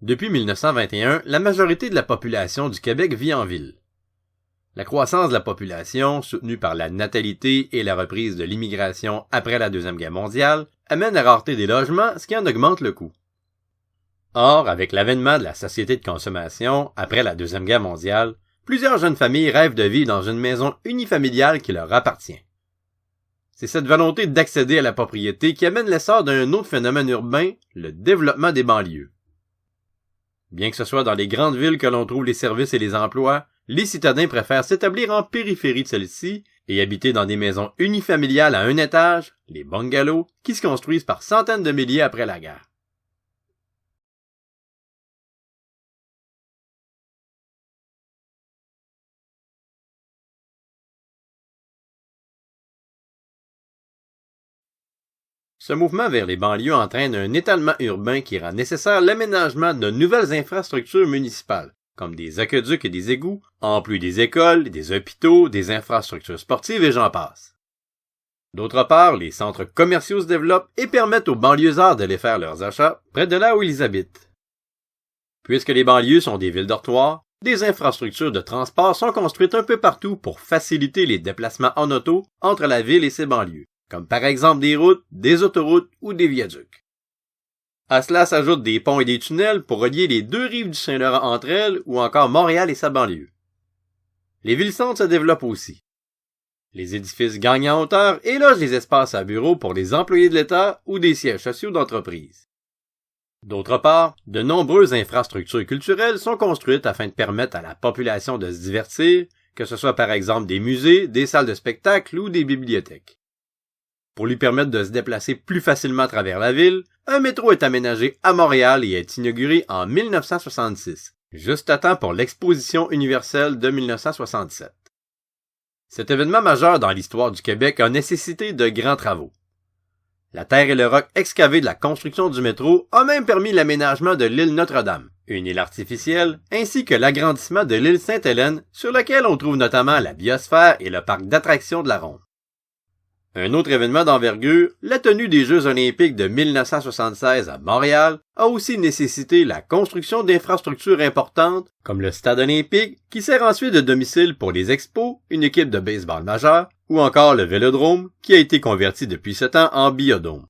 Depuis 1921, la majorité de la population du Québec vit en ville. La croissance de la population, soutenue par la natalité et la reprise de l'immigration après la Deuxième Guerre mondiale, amène la rareté des logements, ce qui en augmente le coût. Or, avec l'avènement de la société de consommation après la Deuxième Guerre mondiale, plusieurs jeunes familles rêvent de vivre dans une maison unifamiliale qui leur appartient. C'est cette volonté d'accéder à la propriété qui amène l'essor d'un autre phénomène urbain, le développement des banlieues. Bien que ce soit dans les grandes villes que l'on trouve les services et les emplois, les citadins préfèrent s'établir en périphérie de celles-ci et habiter dans des maisons unifamiliales à un étage, les bungalows, qui se construisent par centaines de milliers après la guerre. Ce mouvement vers les banlieues entraîne un étalement urbain qui rend nécessaire l'aménagement de nouvelles infrastructures municipales, comme des aqueducs et des égouts, en plus des écoles, des hôpitaux, des infrastructures sportives et j'en passe. D'autre part, les centres commerciaux se développent et permettent aux banlieusards d'aller faire leurs achats près de là où ils habitent. Puisque les banlieues sont des villes dortoirs, des infrastructures de transport sont construites un peu partout pour faciliter les déplacements en auto entre la ville et ses banlieues, comme par exemple des routes, des autoroutes ou des viaducs. À cela s'ajoutent des ponts et des tunnels pour relier les deux rives du Saint-Laurent entre elles ou encore Montréal et sa banlieue. Les villes-centres se développent aussi. Les édifices gagnent en hauteur et logent des espaces à bureaux pour les employés de l'État ou des sièges sociaux d'entreprises. D'autre part, de nombreuses infrastructures culturelles sont construites afin de permettre à la population de se divertir, que ce soit par exemple des musées, des salles de spectacle ou des bibliothèques. Pour lui permettre de se déplacer plus facilement à travers la ville, un métro est aménagé à Montréal et est inauguré en 1966, juste à temps pour l'Exposition universelle de 1967. Cet événement majeur dans l'histoire du Québec a nécessité de grands travaux. La terre et le roc excavés de la construction du métro a même permis l'aménagement de l'île Notre-Dame, une île artificielle, ainsi que l'agrandissement de l'île Sainte-Hélène, sur laquelle on trouve notamment la biosphère et le parc d'attractions de la Ronde. Un autre événement d'envergure, la tenue des Jeux olympiques de 1976 à Montréal, a aussi nécessité la construction d'infrastructures importantes, comme le stade olympique, qui sert ensuite de domicile pour les expos, une équipe de baseball majeure, ou encore le Vélodrome, qui a été converti depuis ce temps en biodôme.